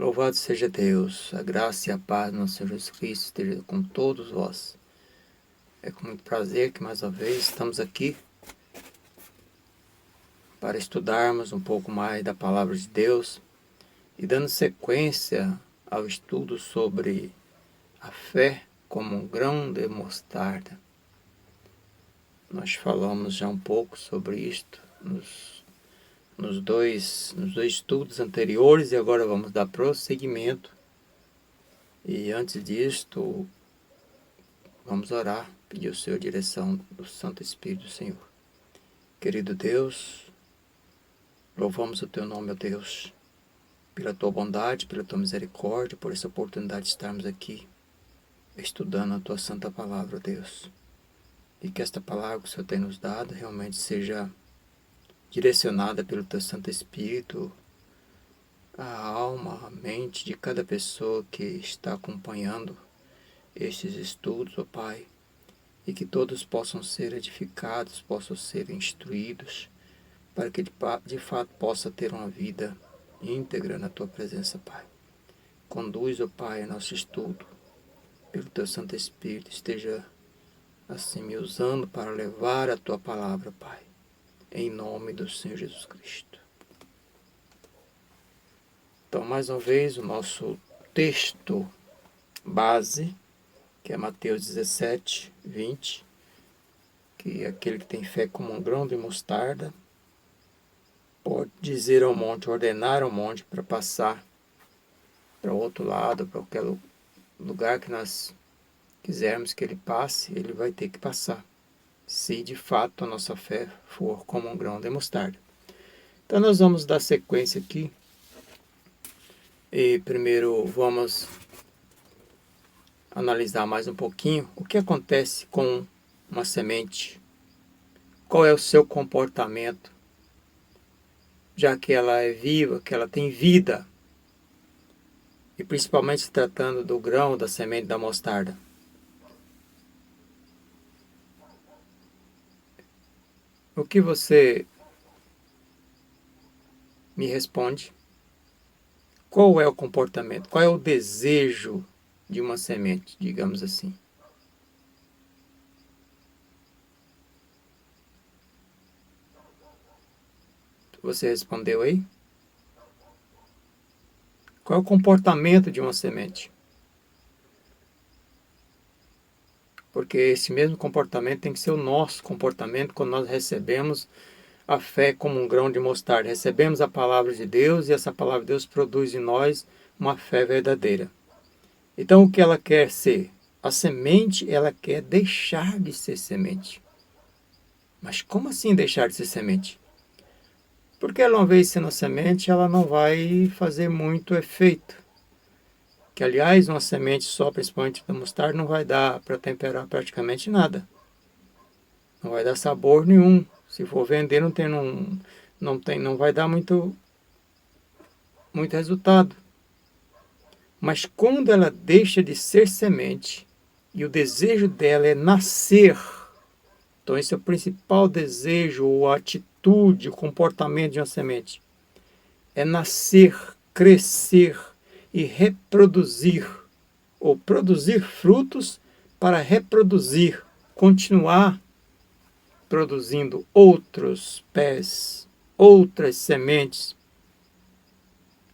Louvado seja Deus, a graça e a paz do nosso Senhor Jesus Cristo esteja com todos vós. É com muito prazer que mais uma vez estamos aqui para estudarmos um pouco mais da Palavra de Deus e dando sequência ao estudo sobre a fé como um grão de mostarda. Nós falamos já um pouco sobre isto nos dois estudos anteriores e agora vamos dar prosseguimento. E antes disto, vamos orar, pedir o Senhor direção do Santo Espírito do Senhor. Querido Deus, louvamos o Teu nome, ó Deus, pela Tua bondade, pela Tua misericórdia, por essa oportunidade de estarmos aqui, estudando a Tua Santa Palavra, ó Deus. E que esta palavra que o Senhor tem nos dado realmente seja direcionada pelo Teu Santo Espírito, a alma, a mente de cada pessoa que está acompanhando estes estudos, ó Pai, e que todos possam ser edificados, possam ser instruídos, para que de fato possa ter uma vida íntegra na Tua presença, Pai. Conduz, ó Pai, nosso estudo, pelo Teu Santo Espírito, esteja assim me usando para levar a Tua palavra, Pai, em nome do Senhor Jesus Cristo. Então, mais uma vez, o nosso texto base, que é Mateus 17, 20, que aquele que tem fé como um grão de mostarda pode dizer ao monte, ordenar ao monte para passar para o outro lado, para qualquer lugar que nós quisermos que ele passe, ele vai ter que passar, se de fato a nossa fé for como um grão de mostarda. Então nós vamos dar sequência aqui, e primeiro vamos analisar mais um pouquinho o que acontece com uma semente, qual é o seu comportamento, já que ela é viva, que ela tem vida, e principalmente se tratando do grão, da semente da mostarda. O que você me responde? Qual é o comportamento? Qual é o desejo de uma semente, digamos assim? Você respondeu aí? Qual é o comportamento de uma semente? Porque esse mesmo comportamento tem que ser o nosso comportamento quando nós recebemos a fé como um grão de mostarda. Recebemos a palavra de Deus e essa palavra de Deus produz em nós uma fé verdadeira. Então o que ela quer ser? A semente, ela quer deixar de ser semente. Mas como assim deixar de ser semente? Porque ela, uma vez sendo semente, ela não vai fazer muito efeito. Que, aliás, uma semente só, principalmente da mostarda, não vai dar para temperar praticamente nada. Não vai dar sabor nenhum. Se for vender, não vai dar muito resultado. Mas quando ela deixa de ser semente e o desejo dela é nascer, então esse é o principal desejo, ou a atitude, o comportamento de uma semente. É nascer, crescer e reproduzir, ou produzir frutos para reproduzir, continuar produzindo outros pés, outras sementes.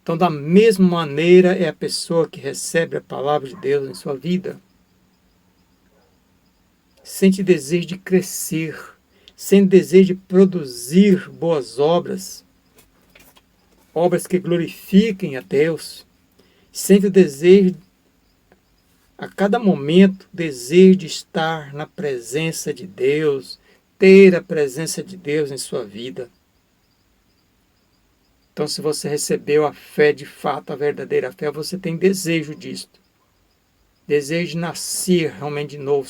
Então, da mesma maneira é a pessoa que recebe a palavra de Deus em sua vida. Sente desejo de crescer, sente desejo de produzir boas obras, obras que glorifiquem a Deus. Sente o desejo, a cada momento, desejo de estar na presença de Deus, ter a presença de Deus em sua vida. Então, se você recebeu a fé de fato, a verdadeira fé, você tem desejo disto. Desejo de nascer realmente de novo,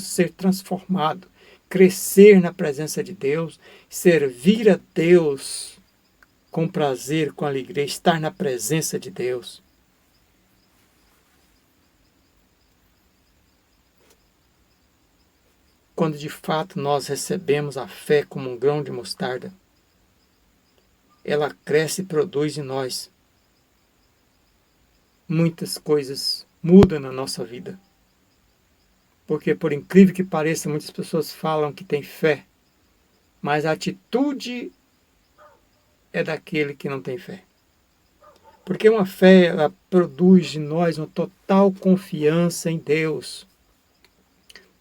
ser transformado, crescer na presença de Deus, servir a Deus com prazer, com alegria, estar na presença de Deus. Quando de fato nós recebemos a fé como um grão de mostarda, ela cresce e produz em nós muitas coisas mudam na nossa vida. Porque, por incrível que pareça, muitas pessoas falam que têm fé, mas a atitude é daquele que não tem fé. Porque uma fé, ela produz em nós uma total confiança em Deus.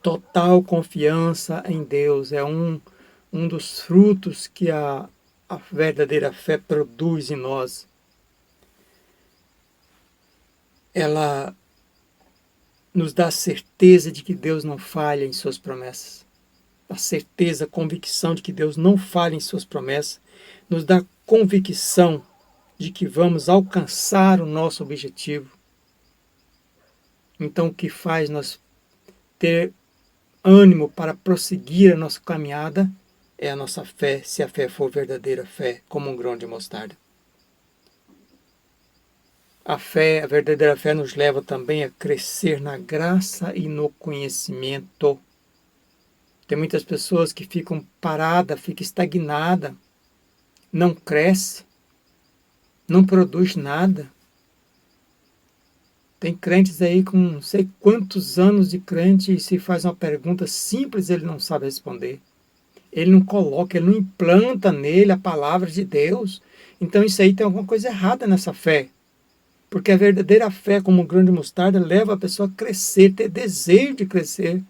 Total confiança em Deus é um dos frutos que a verdadeira fé produz em nós. Ela nos dá a certeza de que Deus não falha em suas promessas. A certeza, a convicção de que Deus não falha em suas promessas. Nos dá convicção de que vamos alcançar o nosso objetivo. Então, o que faz nós ter ânimo para prosseguir a nossa caminhada é a nossa fé, se a fé for verdadeira fé, como um grão de mostarda. A fé, a verdadeira fé nos leva também a crescer na graça e no conhecimento. Tem muitas pessoas que ficam paradas, ficam estagnadas, não cresce, não produz nada. Tem crentes aí com não sei quantos anos de crente e se faz uma pergunta simples ele não sabe responder. Ele não coloca, ele não implanta nele a palavra de Deus. Então isso aí tem alguma coisa errada nessa fé. Porque a verdadeira fé, como um grão de mostarda, leva a pessoa a crescer, ter desejo de crescer.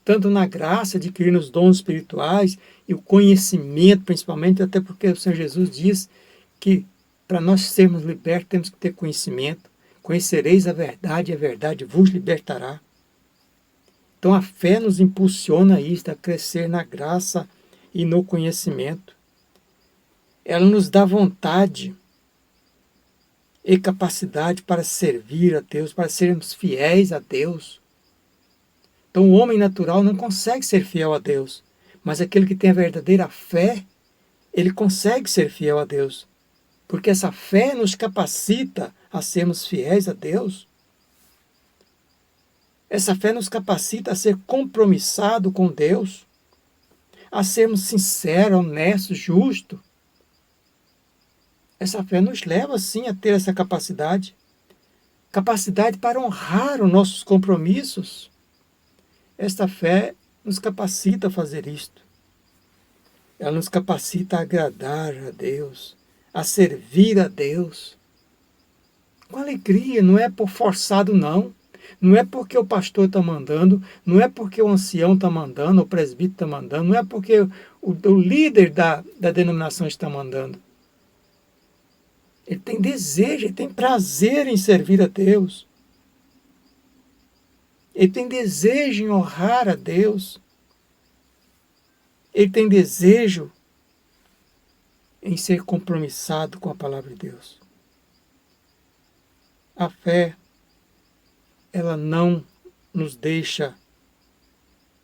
Tanto na graça, adquirir os dons espirituais e o conhecimento, principalmente, até porque o Senhor Jesus diz que para nós sermos libertos temos que ter conhecimento. Conhecereis a verdade vos libertará. Então a fé nos impulsiona a isto, a crescer na graça e no conhecimento. Ela nos dá vontade e capacidade para servir a Deus, para sermos fiéis a Deus. Então o homem natural não consegue ser fiel a Deus, mas aquele que tem a verdadeira fé, ele consegue ser fiel a Deus, porque essa fé nos capacita a sermos fiéis a Deus. Essa fé nos capacita a ser compromissado com Deus, a sermos sinceros, honestos, justos. Essa fé nos leva, sim, a ter essa capacidade. Capacidade para honrar os nossos compromissos. Esta fé nos capacita a fazer isto. Ela nos capacita a agradar a Deus, a servir a Deus. Com alegria, não é por forçado não. Não é porque o pastor está mandando, não é porque o ancião está mandando, o presbítero está mandando, não é porque o líder da denominação está mandando. Ele tem desejo, ele tem prazer em servir a Deus. Ele tem desejo em honrar a Deus. Ele tem desejo em ser compromissado com a palavra de Deus. A fé, ela não nos deixa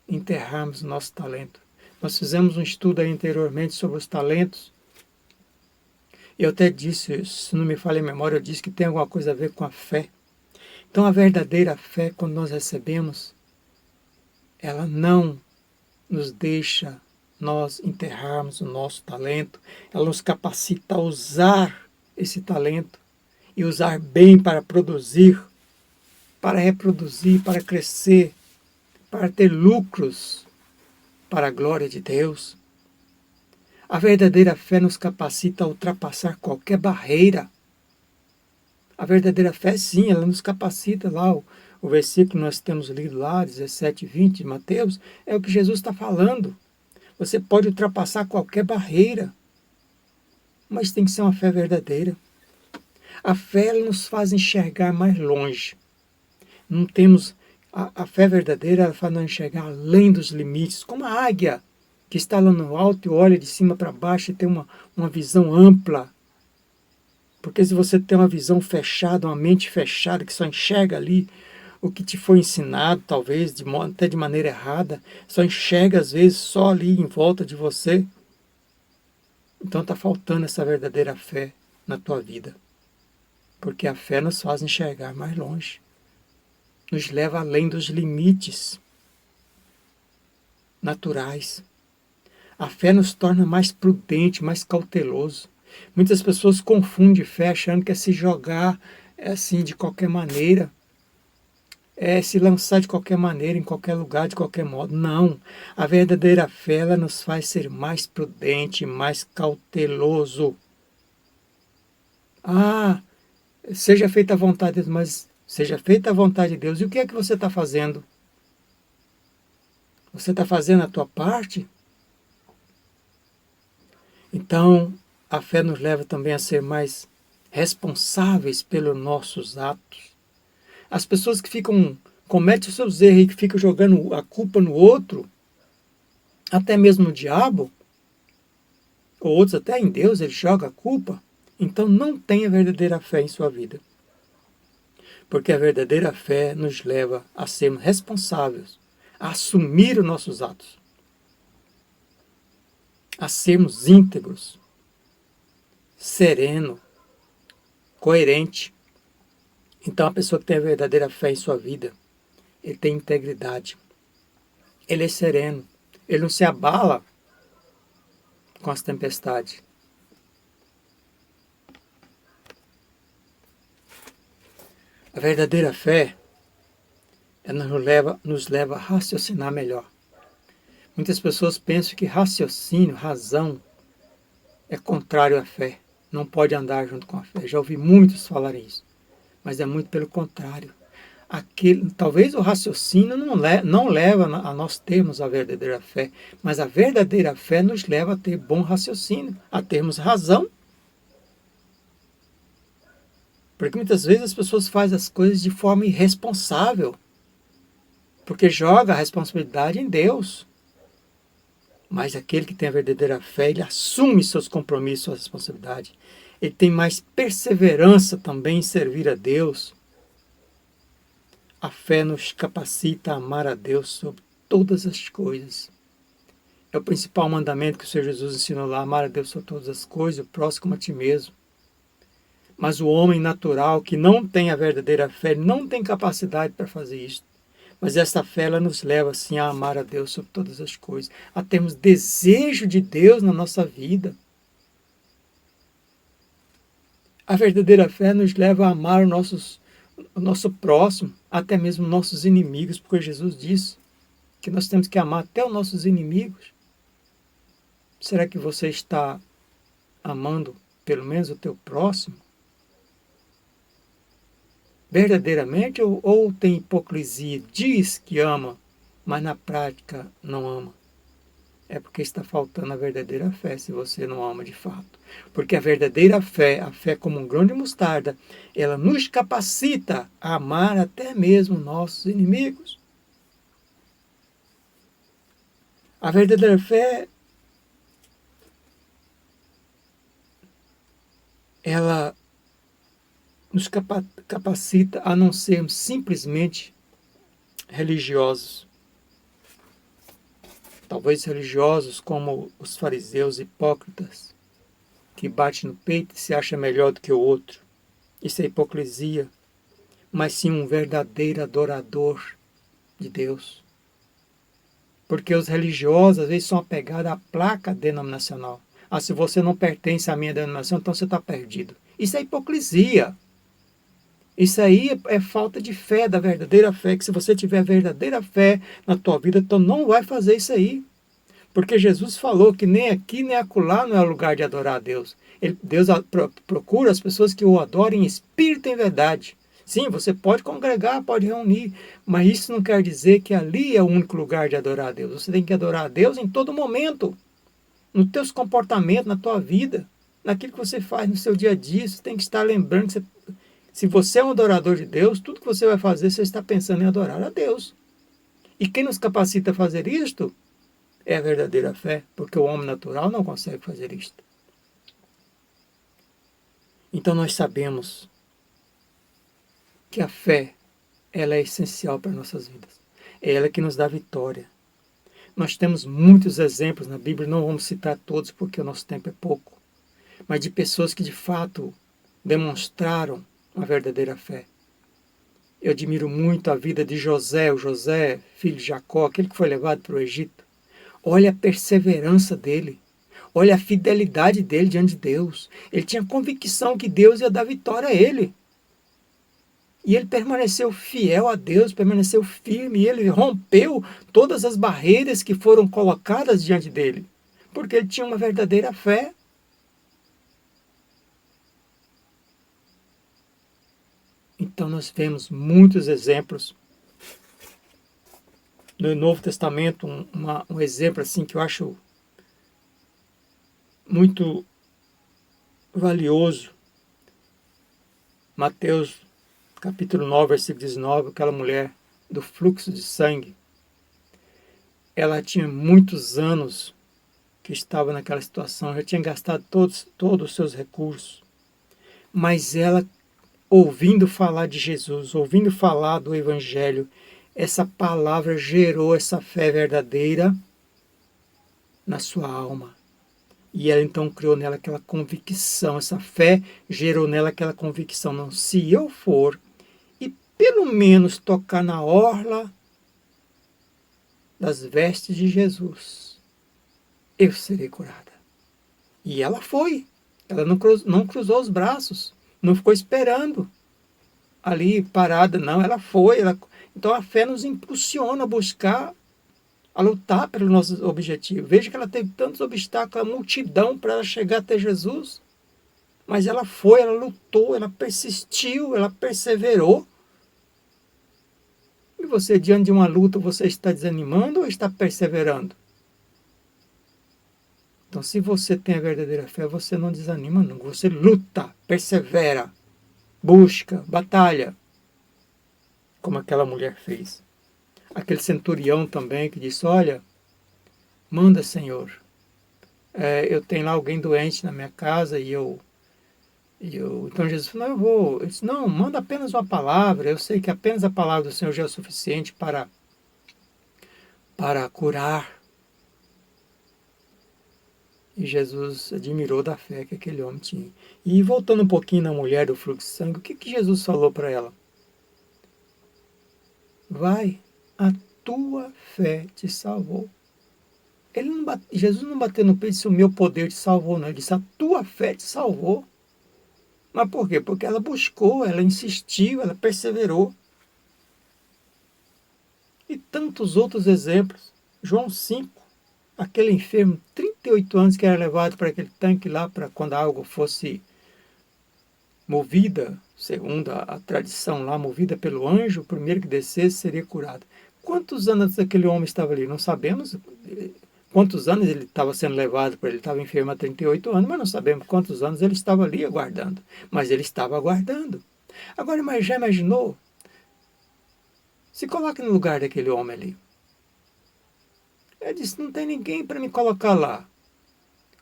enterrarmos o nosso talento. Nós fizemos um estudo aí anteriormente sobre os talentos. Eu até disse, se não me falha a memória, eu disse que tem alguma coisa a ver com a fé. Então a verdadeira fé, quando nós recebemos, ela não nos deixa nós enterrarmos o nosso talento. Ela nos capacita a usar esse talento e usar bem para produzir, para reproduzir, para crescer, para ter lucros para a glória de Deus. A verdadeira fé nos capacita a ultrapassar qualquer barreira. A verdadeira fé, sim, ela nos capacita lá. O versículo que nós temos lido lá, 17 e 20 de Mateus, é o que Jesus está falando. Você pode ultrapassar qualquer barreira, mas tem que ser uma fé verdadeira. A fé ela nos faz enxergar mais longe. Não temos a fé verdadeira, ela faz nos enxergar além dos limites, como a águia que está lá no alto e olha de cima para baixo e tem uma visão ampla. Porque se você tem uma visão fechada, uma mente fechada, que só enxerga ali o que te foi ensinado, talvez, até de maneira errada, só enxerga às vezes só ali em volta de você, então está faltando essa verdadeira fé na tua vida. Porque a fé nos faz enxergar mais longe, nos leva além dos limites naturais. A fé nos torna mais prudente, mais cauteloso. Muitas pessoas confundem fé achando que é se jogar é assim, de qualquer maneira, é se lançar de qualquer maneira, em qualquer lugar, de qualquer modo. Não. A verdadeira fé, ela nos faz ser mais prudente, mais cauteloso. Ah, seja feita a vontade de Deus, mas seja feita a vontade de Deus. E o que é que você está fazendo? Você está fazendo a tua parte? Então, a fé nos leva também a ser mais responsáveis pelos nossos atos. As pessoas que cometem os seus erros e que ficam jogando a culpa no outro, até mesmo no diabo, ou outros até em Deus, ele joga a culpa, então não tenha verdadeira fé em sua vida. Porque a verdadeira fé nos leva a sermos responsáveis, a assumir os nossos atos, a sermos íntegros, sereno, coerente. Então a pessoa que tem a verdadeira fé em sua vida, ele tem integridade, ele é sereno, ele não se abala com as tempestades. A verdadeira fé ela nos leva a raciocinar melhor. Muitas pessoas pensam que raciocínio, razão, é contrário à fé. Não pode andar junto com a fé. Já ouvi muitos falarem isso. Mas é muito pelo contrário. Talvez o raciocínio não leva a nós termos a verdadeira fé, mas a verdadeira fé nos leva a ter bom raciocínio, a termos razão. Porque muitas vezes as pessoas fazem as coisas de forma irresponsável, porque joga a responsabilidade em Deus. Mas aquele que tem a verdadeira fé, ele assume seus compromissos, suas responsabilidades. Ele tem mais perseverança também em servir a Deus. A fé nos capacita a amar a Deus sobre todas as coisas. É o principal mandamento que o Senhor Jesus ensinou lá, amar a Deus sobre todas as coisas, o próximo como a ti mesmo. Mas o homem natural que não tem a verdadeira fé, não tem capacidade para fazer isso. Mas essa fé ela nos leva assim a amar a Deus sobre todas as coisas, a termos desejo de Deus na nossa vida. A verdadeira fé nos leva a amar o nosso próximo, até mesmo nossos inimigos, porque Jesus disse que nós temos que amar até os nossos inimigos. Será que você está amando pelo menos o teu próximo? Verdadeiramente ou tem hipocrisia, diz que ama, mas na prática não ama? É porque está faltando a verdadeira fé, se você não ama de fato. Porque a verdadeira fé, a fé como um grão de mostarda, ela nos capacita a amar até mesmo nossos inimigos. A verdadeira fé, ela nos capacita a não sermos simplesmente religiosos. Talvez religiosos como os fariseus hipócritas, que bate no peito e se acha melhor do que o outro. Isso é hipocrisia. Mas sim um verdadeiro adorador de Deus. Porque os religiosos às vezes são apegados à placa denominacional. Ah, se você não pertence à minha denominação, então você está perdido. Isso é hipocrisia. Isso aí é falta de fé, da verdadeira fé, que se você tiver verdadeira fé na tua vida, então não vai fazer isso aí. Porque Jesus falou que nem aqui nem acolá não é o lugar de adorar a Deus. Deus procura as pessoas que o adorem em espírito e em verdade. Sim, você pode congregar, pode reunir, mas isso não quer dizer que ali é o único lugar de adorar a Deus. Você tem que adorar a Deus em todo momento, nos teus comportamentos, na tua vida, naquilo que você faz no seu dia a dia. Você tem que estar lembrando que se você é um adorador de Deus, tudo que você vai fazer, você está pensando em adorar a Deus. E quem nos capacita a fazer isto é a verdadeira fé, porque o homem natural não consegue fazer isto. Então nós sabemos que a fé, ela é essencial para nossas vidas. É ela que nos dá vitória. Nós temos muitos exemplos na Bíblia, não vamos citar todos porque o nosso tempo é pouco, mas de pessoas que de fato demonstraram uma verdadeira fé. Eu admiro muito a vida de José, o José, filho de Jacó, aquele que foi levado para o Egito. Olha a perseverança dele. Olha a fidelidade dele diante de Deus. Ele tinha convicção que Deus ia dar vitória a ele. E ele permaneceu fiel a Deus, permaneceu firme, e ele rompeu todas as barreiras que foram colocadas diante dele, porque ele tinha uma verdadeira fé. Então nós vemos muitos exemplos no Novo Testamento, um exemplo assim que eu acho muito valioso. Mateus capítulo 9, versículo 19, aquela mulher do fluxo de sangue, ela tinha muitos anos que estava naquela situação, já tinha gastado todos os seus recursos, mas ela, ouvindo falar de Jesus, ouvindo falar do Evangelho, essa palavra gerou essa fé verdadeira na sua alma. E ela então criou nela aquela convicção, essa fé gerou nela aquela convicção, não, se eu for e pelo menos tocar na orla das vestes de Jesus, eu serei curada. E ela foi. Ela não cruzou os braços, não ficou esperando ali parada, não. Ela foi. Então a fé nos impulsiona a buscar, a lutar pelo nosso objetivo. Veja que ela teve tantos obstáculos, a multidão para ela chegar até Jesus. Mas ela foi, ela lutou, ela persistiu, ela perseverou. E você, diante de uma luta, você está desanimando ou está perseverando? Então, se você tem a verdadeira fé, você não desanima, não. Você luta, persevera, busca, batalha, como aquela mulher fez. Aquele centurião também que disse, olha, manda, Senhor, eu tenho lá alguém doente na minha casa e eu... Então Jesus falou, não, eu vou. Ele disse, não, manda apenas uma palavra, eu sei que apenas a palavra do Senhor já é o suficiente para curar. E Jesus admirou da fé que aquele homem tinha. E voltando um pouquinho na mulher do fluxo de sangue, o que Jesus falou para ela? Vai, a tua fé te salvou. Jesus não bateu no peito e disse, o meu poder te salvou, não. Ele disse, a tua fé te salvou. Mas por quê? Porque ela buscou, ela insistiu, ela perseverou. E tantos outros exemplos. João 5, aquele enfermo, 38 anos, que era levado para aquele tanque lá, para quando a água fosse movida, segundo a tradição lá, movida pelo anjo, o primeiro que descesse seria curado. Quantos anos aquele homem estava ali? Não sabemos quantos anos ele estava sendo levado para ele. Estava enfermo há 38 anos, mas não sabemos quantos anos ele estava ali aguardando. Mas ele estava aguardando. Agora, mas já imaginou? Se coloque no lugar daquele homem ali. Ele disse, não tem ninguém para me colocar lá.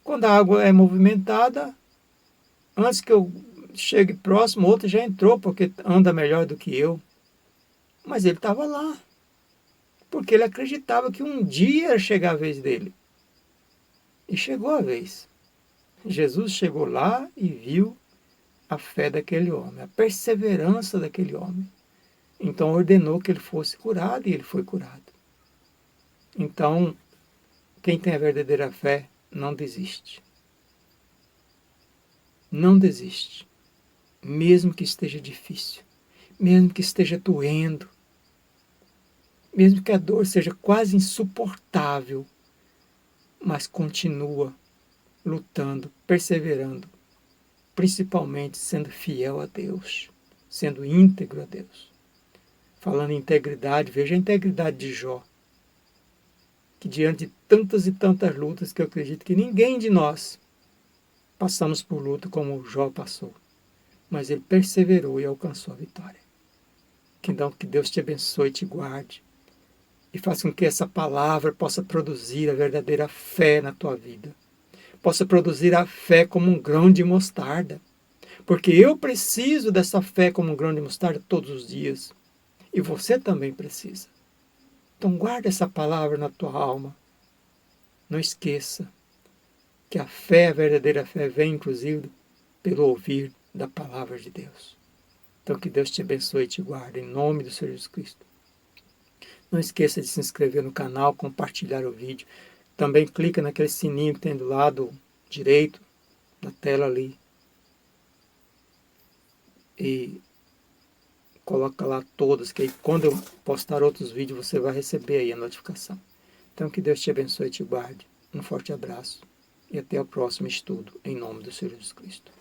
Quando a água é movimentada, antes que eu chegue próximo, outro já entrou, porque anda melhor do que eu. Mas ele estava lá, porque ele acreditava que um dia ia chegar a vez dele. E chegou a vez. Jesus chegou lá e viu a fé daquele homem, a perseverança daquele homem. Então ordenou que ele fosse curado e ele foi curado. Então, quem tem a verdadeira fé não desiste. Não desiste. Mesmo que esteja difícil, mesmo que esteja doendo, mesmo que a dor seja quase insuportável, mas continua lutando, perseverando, principalmente sendo fiel a Deus, sendo íntegro a Deus. Falando em integridade, veja a integridade de Jó, que diante de tantas e tantas lutas, que eu acredito que ninguém de nós passamos por luta como Jó passou, mas ele perseverou e alcançou a vitória. Então, que Deus te abençoe e te guarde, e faça com que essa palavra possa produzir a verdadeira fé na tua vida. Possa produzir a fé como um grão de mostarda. Porque eu preciso dessa fé como um grão de mostarda todos os dias. E você também precisa. Então guarda essa palavra na tua alma. Não esqueça que a fé, a verdadeira fé, vem inclusive pelo ouvir da palavra de Deus. Então que Deus te abençoe e te guarde em nome do Senhor Jesus Cristo. Não esqueça de se inscrever no canal, compartilhar o vídeo. Também clica naquele sininho que tem do lado direito da tela ali. E coloca lá todas, que aí quando eu postar outros vídeos você vai receber aí a notificação. Então que Deus te abençoe e te guarde. Um forte abraço e até o próximo estudo, em nome do Senhor Jesus Cristo.